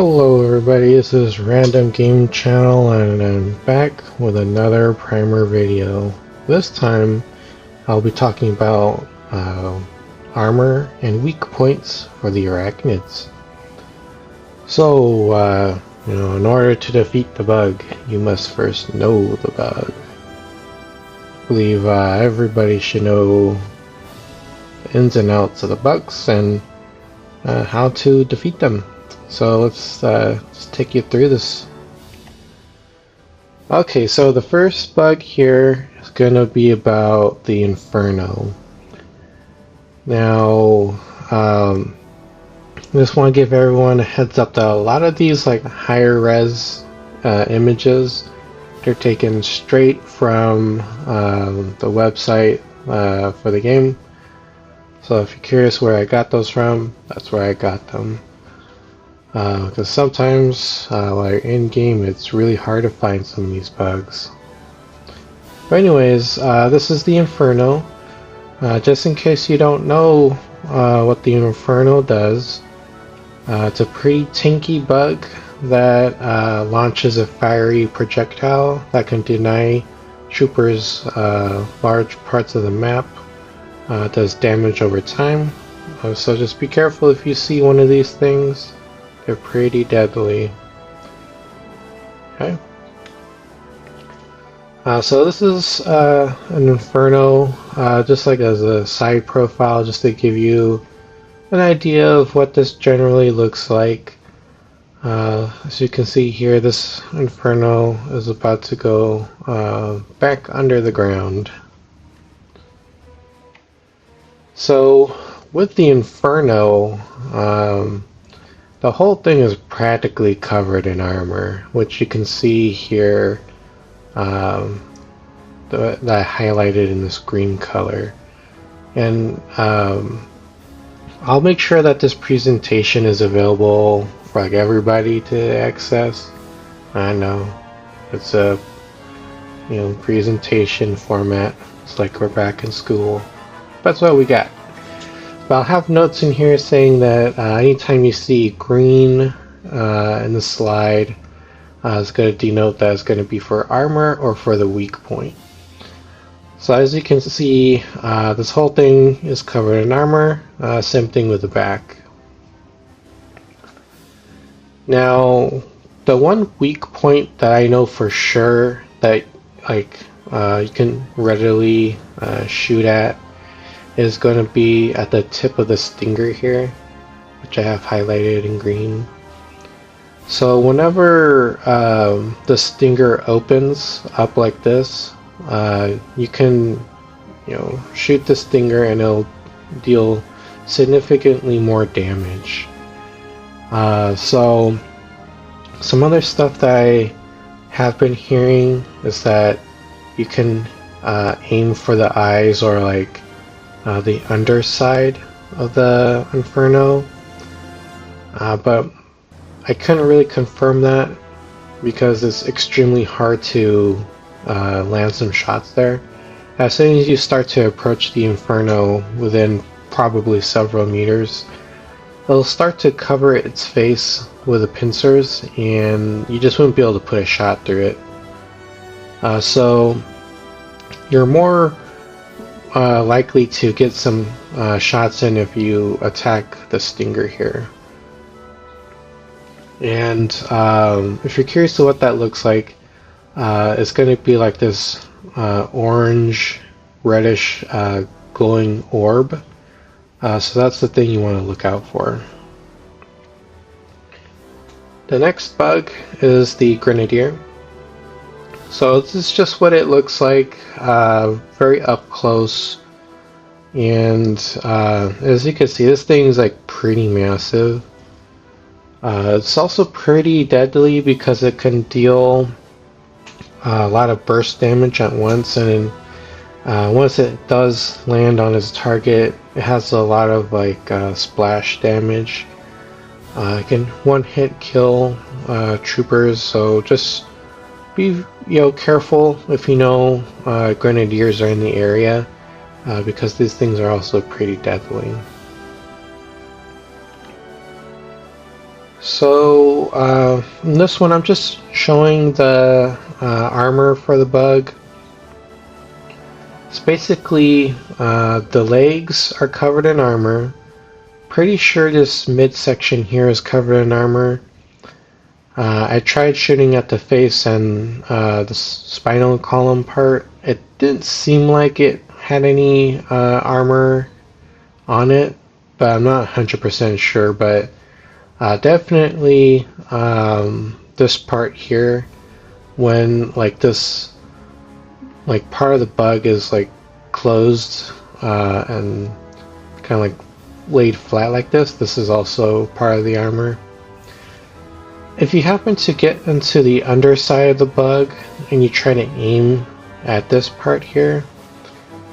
Hello everybody, this is Random Game Channel and I'm back with another primer video. This time I'll be talking about armor and weak points for the Arachnids. So, in order to defeat the bug, you must first know the bug. I believe everybody should know the ins and outs of the bugs and how to defeat them. So let's just take you through this. Okay, so the first bug here is going to be about the Inferno. Now, just want to give everyone a heads up that a lot of these higher res images, they're taken straight from the website for the game. So if you're curious where I got those from, that's where I got them. Because sometimes, in game, it's really hard to find some of these bugs. But anyways, this is the Inferno. Just in case you don't know what the Inferno does, it's a pretty tanky bug that launches a fiery projectile that can deny troopers large parts of the map. Does damage over time. So just be careful if you see one of these things. They're pretty deadly. Okay. So this is an Inferno, just as a side profile, just to give you an idea of what this generally looks like. As you can see here, this Inferno is about to go back under the ground. So with the Inferno, the whole thing is practically covered in armor, which you can see here, that I highlighted in this green color. And I'll make sure that this presentation is available for everybody to access. I know it's a presentation format. It's like we're back in school. That's what we got. But I'll have notes in here saying that anytime you see green in the slide, it's going to denote that it's going to be for armor or for the weak point. So as you can see, this whole thing is covered in armor. Same thing with the back. Now, the one weak point that I know for sure that you can readily shoot at is going to be at the tip of the stinger here, which I have highlighted in green. So whenever the stinger opens up like this, you can shoot the stinger and it'll deal significantly more damage. So some other stuff that I have been hearing is that you can aim for the eyes or the underside of the Inferno, but I couldn't really confirm that because it's extremely hard to land some shots there. As soon as you start to approach the Inferno within probably several meters, it'll start to cover its face with the pincers and you just wouldn't be able to put a shot through it. So you're more likely to get some shots in if you attack the stinger here. And if you're curious to what that looks like, it's going to be like this orange reddish glowing orb. So that's the thing you want to look out for. The next bug is the Grenadier. So this is just what it looks like, very up close, and as you can see, this thing is pretty massive. It's also pretty deadly because it can deal a lot of burst damage at once, and once it does land on its target, it has a lot of splash damage. It can one hit kill troopers, so just be careful if you know Grenadiers are in the area, because these things are also pretty deadly. So in this one I'm just showing the armor for the bug. It's basically the legs are covered in armor. Pretty sure this midsection here is covered in armor. I tried shooting at the face and the spinal column part. It didn't seem like it had any armor on it, but I'm not 100% sure. But definitely this part here, when like this like part of the bug is like closed and kind of like laid flat like this is also part of the armor. If you happen to get into the underside of the bug and you try to aim at this part here,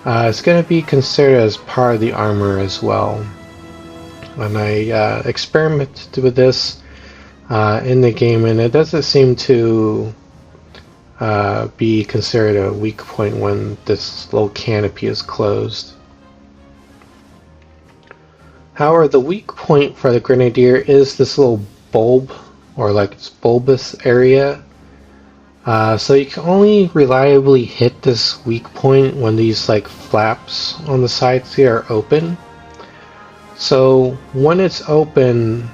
it's going to be considered as part of the armor as well. And I experimented with this in the game, and it doesn't seem to be considered a weak point when this little canopy is closed. However, the weak point for the Grenadier is this little bulb, or like its bulbous area. So you can only reliably hit this weak point when these like flaps on the sides here are open. So when it's open,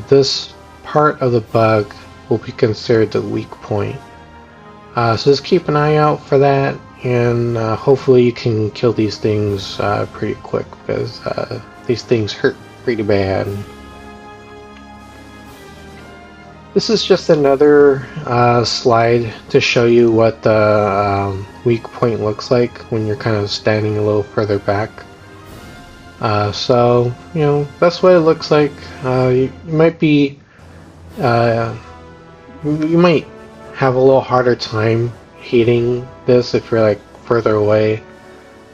this part of the bug will be considered the weak point. So just keep an eye out for that, and hopefully you can kill these things pretty quick, because these things hurt pretty bad. This is just another slide to show you what the weak point looks like when you're kind of standing a little further back. So, you know, that's what it looks like. You might be, you might have a little harder time hitting this if you're like further away.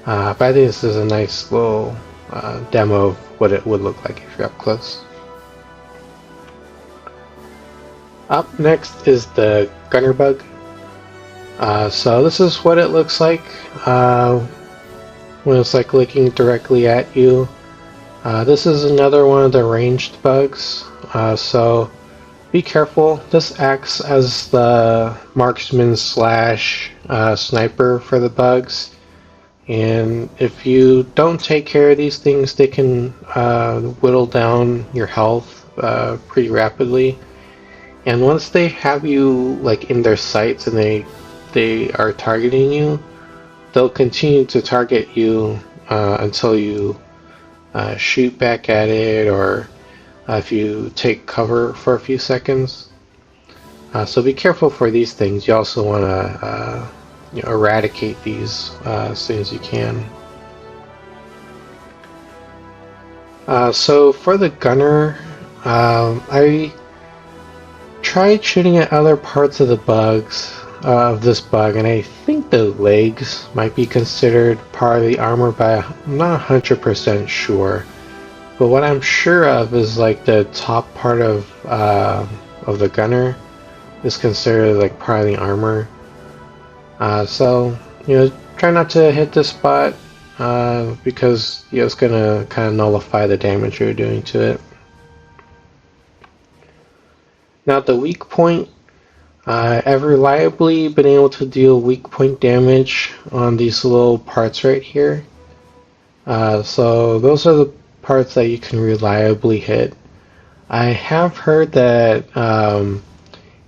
But I think this is a nice little demo of what it would look like if you're up close. Up next is the gunner bug. So this is what it looks like when it's like looking directly at you. This is another one of the ranged bugs, so be careful. This acts as the marksman slash sniper for the bugs, and if you don't take care of these things, they can whittle down your health pretty rapidly. And once they have you like in their sights and they are targeting you, they'll continue to target you until you shoot back at it, or if you take cover for a few seconds. So be careful for these things. You also want to eradicate these as soon as you can. So for the gunner, I tried shooting at other parts of the bugs of this bug, and I think the legs might be considered part of the armor, but I'm not 100% sure. But what I'm sure of is like the top part of the gunner is considered like part of the armor. So try not to hit this spot because it's gonna kind of nullify the damage you're doing to it. Now the weak point, I've reliably been able to deal weak point damage on these little parts right here. So those are the parts that you can reliably hit. I have heard that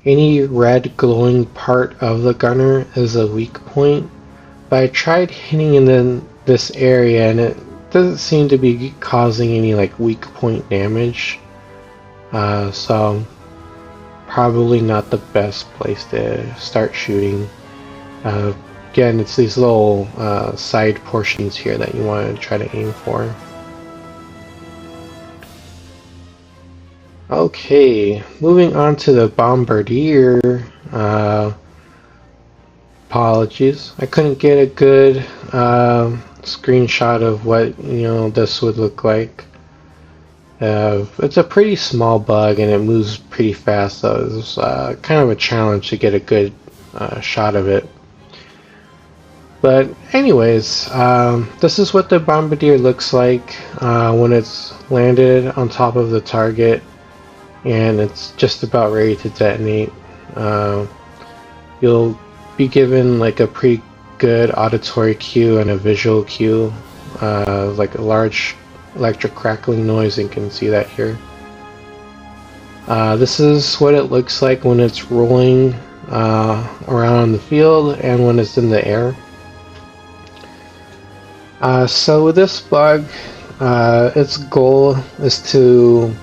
any red glowing part of the gunner is a weak point, but I tried hitting in this area and it doesn't seem to be causing any like weak point damage. So probably not the best place to start shooting. Again, it's these little side portions here that you want to try to aim for. Okay, moving on to the Bombardier. Apologies, I couldn't get a good screenshot of what this would look like. It's a pretty small bug and it moves pretty fast, so it's kind of a challenge to get a good shot of it. But anyways, this is what the Bombardier looks like when it's landed on top of the target, and it's just about ready to detonate. You'll be given like a pretty good auditory cue and a visual cue, like a large electric crackling noise, and you can see that here. This is what it looks like when it's rolling around the field and when it's in the air. So with this bug, its goal is to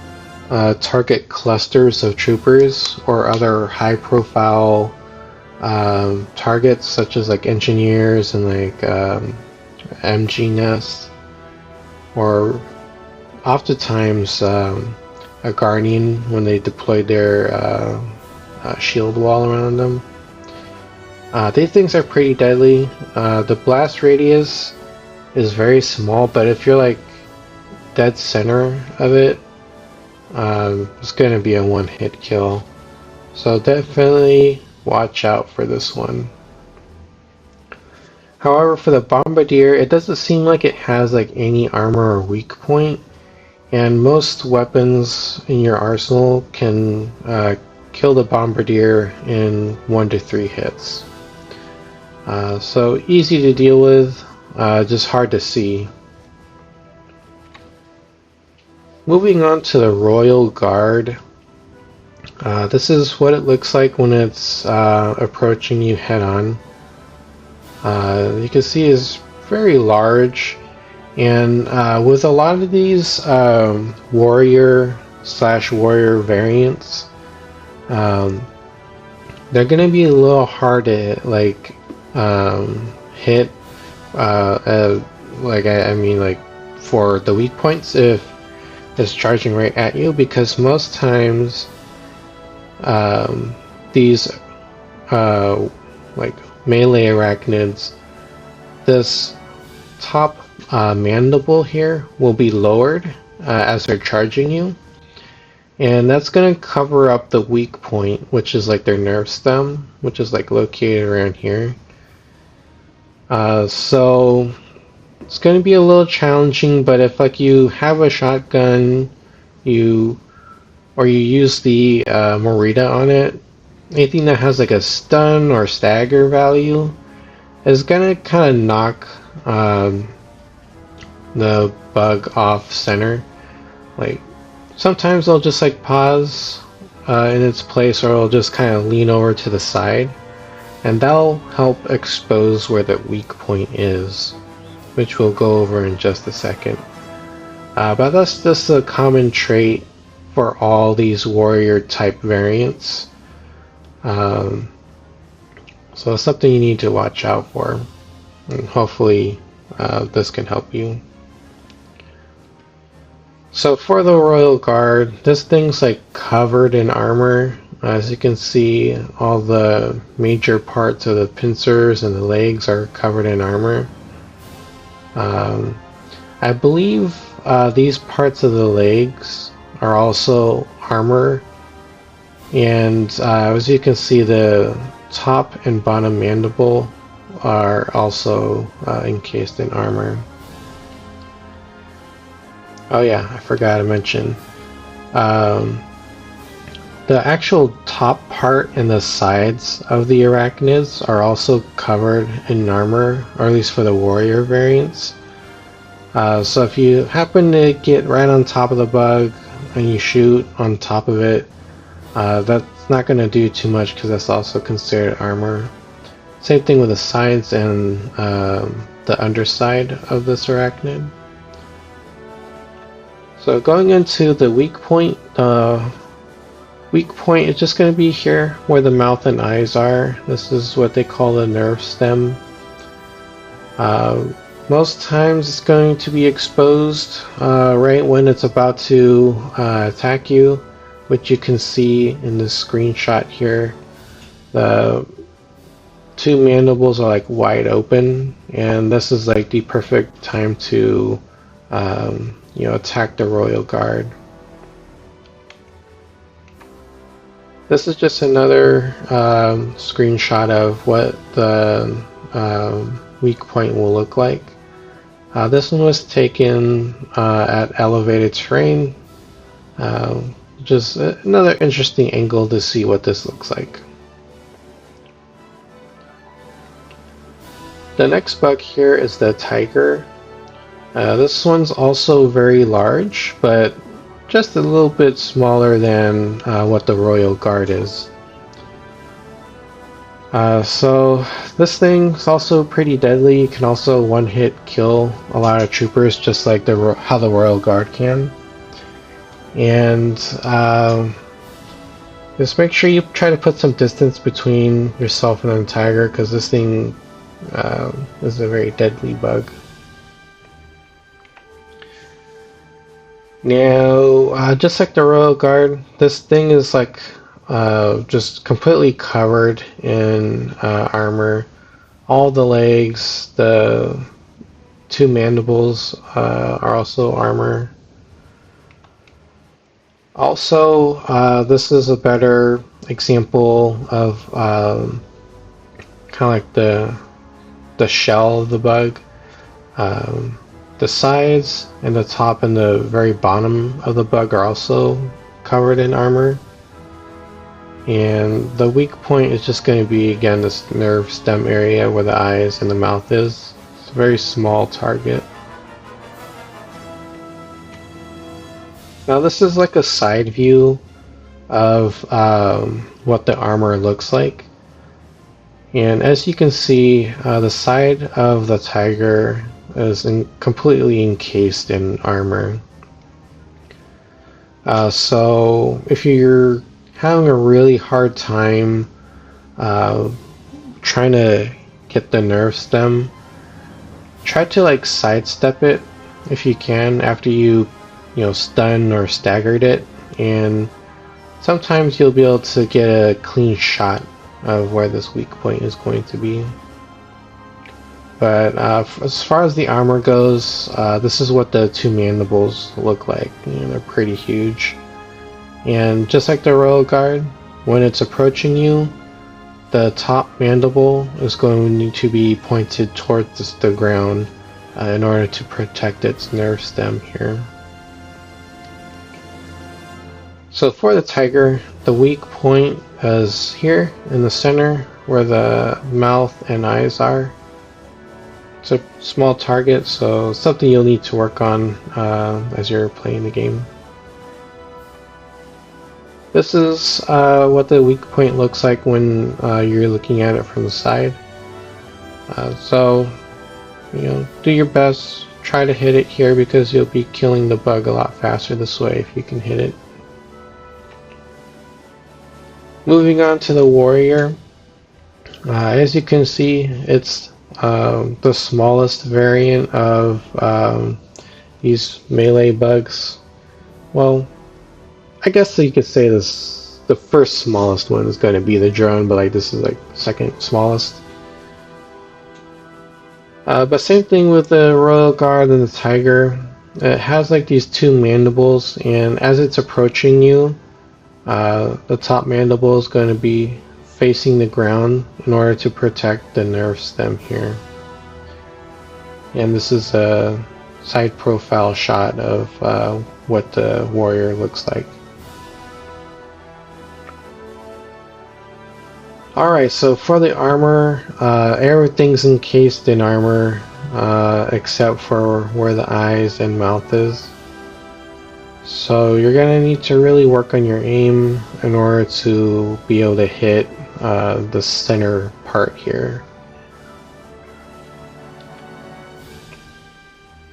target clusters of troopers or other high-profile targets, such as like engineers and like MG nests, or oftentimes a guardian when they deploy their shield wall around them. These things are pretty deadly. The blast radius is very small, but if you're like dead center of it, it's going to be a one-hit kill. So definitely watch out for this one. However, for the Bombardier, it doesn't seem like it has like any armor or weak point, and most weapons in your arsenal can kill the Bombardier in 1 to 3 hits. So easy to deal with, just hard to see. Moving on to the Royal Guard. This is what it looks like when it's approaching you head on. You can see it's very large, and with a lot of these warrior/warrior variants, they're gonna be a little hard to like hit. I mean, like for the weak points if it's charging right at you, because most times these like melee arachnids, this top mandible here will be lowered as they're charging you, and that's going to cover up the weak point, which is like their nerve stem, which is like located around here. So it's going to be a little challenging, but if like you have a shotgun, you use the Morita on it, anything that has like a stun or stagger value is gonna kind of knock the bug off center. Like sometimes they'll just like pause in its place, or it'll just kind of lean over to the side, and that'll help expose where the weak point is, which we'll go over in just a second. But that's just a common trait for all these warrior type variants. So it's something you need to watch out for, and hopefully this can help you. So for the Royal Guard, this thing's like covered in armor. As you can see, all the major parts of the pincers and the legs are covered in armor. I believe these parts of the legs are also armor, and as you can see, the top and bottom mandible are also encased in armor. Oh yeah, I forgot to mention, the actual top part and the sides of the arachnids are also covered in armor, or at least for the warrior variants. So if you happen to get right on top of the bug and you shoot on top of it, that's not going to do too much, because that's also considered armor. Same thing with the sides and the underside of this arachnid. So going into the weak point, weak point is just going to be here where the mouth and eyes are. This is what they call the nerve stem. Most times it's going to be exposed right when it's about to attack you, which you can see in this screenshot here. The two mandibles are like wide open, and this is like the perfect time to attack the Royal Guard. This is just another screenshot of what the weak point will look like. This one was taken at elevated terrain. Just another interesting angle to see what this looks like. The next bug here is the tiger. This one's also very large, but just a little bit smaller than what the Royal Guard is. So this thing's also pretty deadly. You can also one-hit kill a lot of troopers, just like how the Royal Guard can. And just make sure you try to put some distance between yourself and the tiger, because this thing is a very deadly bug. Now, just like the Royal Guard, this thing is like just completely covered in armor. All the legs, the two mandibles are also armor. Also, this is a better example of kind of like the shell of the bug. The sides and the top and the very bottom of the bug are also covered in armor. And the weak point is just going to be, again, this nerve stem area where the eyes and the mouth is. It's a very small target. Now this is like a side view of what the armor looks like. And as you can see, the side of the tiger is completely encased in armor. So if you're having a really hard time trying to get the nerve stem, try to like sidestep it if you can after you stun or staggered it, and sometimes you'll be able to get a clean shot of where this weak point is going to be. But as far as the armor goes, this is what the two mandibles look like. They're pretty huge. And just like the Royal Guard, when it's approaching you, the top mandible is going to be pointed towards the ground in order to protect its nerve stem here. So for the tiger, the weak point is here in the center where the mouth and eyes are. It's a small target, so something you'll need to work on as you're playing the game. This is what the weak point looks like when you're looking at it from the side. So, do your best. Try to hit it here because you'll be killing the bug a lot faster this way if you can hit it. Moving on to the warrior. As you can see, it's the smallest variant of these melee bugs. Well, I guess you could say this. The first smallest one is going to be the drone, but this is like second smallest. But same thing with the Royal Guard and the Tiger. It has like these two mandibles, and as it's approaching you, the top mandible is going to be facing the ground in order to protect the nerve stem here. And this is a side profile shot of what the warrior looks like. Alright, so for the armor, everything's encased in armor except for where the eyes and mouth is. So you're going to need to really work on your aim in order to be able to hit the center part here.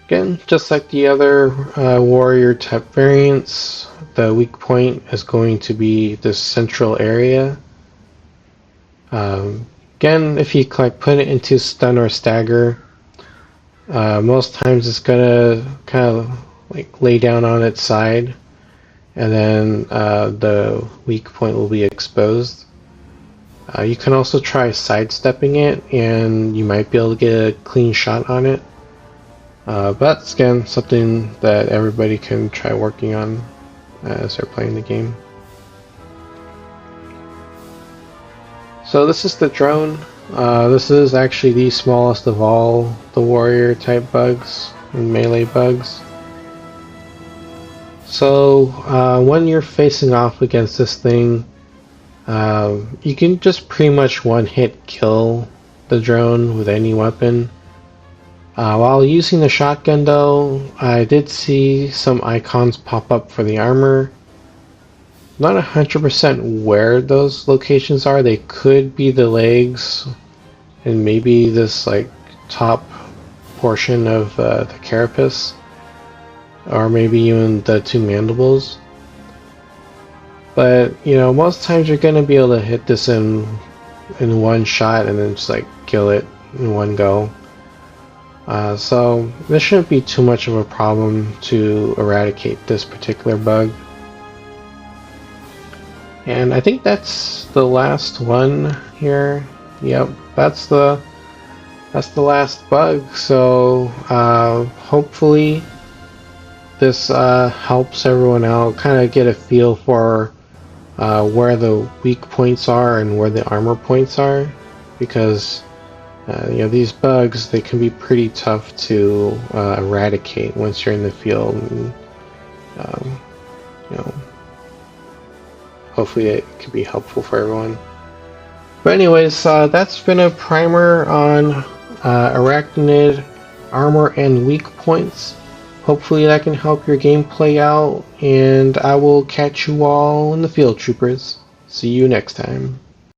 Again, just like the other warrior type variants, the weak point is going to be this central area. Again, if you put it into stun or stagger, most times it's gonna kind of lay down on its side, and then the weak point will be exposed. You can also try sidestepping it, and you might be able to get a clean shot on it. But again, something that everybody can try working on as they're playing the game. So this is the drone. This is actually the smallest of all the warrior type bugs and melee bugs. So when you're facing off against this thing, you can just pretty much one-hit kill the drone with any weapon. While using the shotgun though, I did see some icons pop up for the armor. Not 100% where those locations are. They could be the legs and maybe this like top portion of the carapace, or maybe even the two mandibles. But you know, most times you're gonna be able to hit this in one shot and then just like kill it in one go. So this shouldn't be too much of a problem to eradicate this particular bug. And I think that's the last one here. Yep, that's the last bug. So hopefully this helps everyone out, kind of get a feel for where the weak points are and where the armor points are, because you know, these bugs, they can be pretty tough to eradicate once you're in the field. And, you know, hopefully it can be helpful for everyone. But anyways, that's been a primer on Arachnid armor and weak points. Hopefully that can help your gameplay out, and I will catch you all in the field, troopers. See you next time.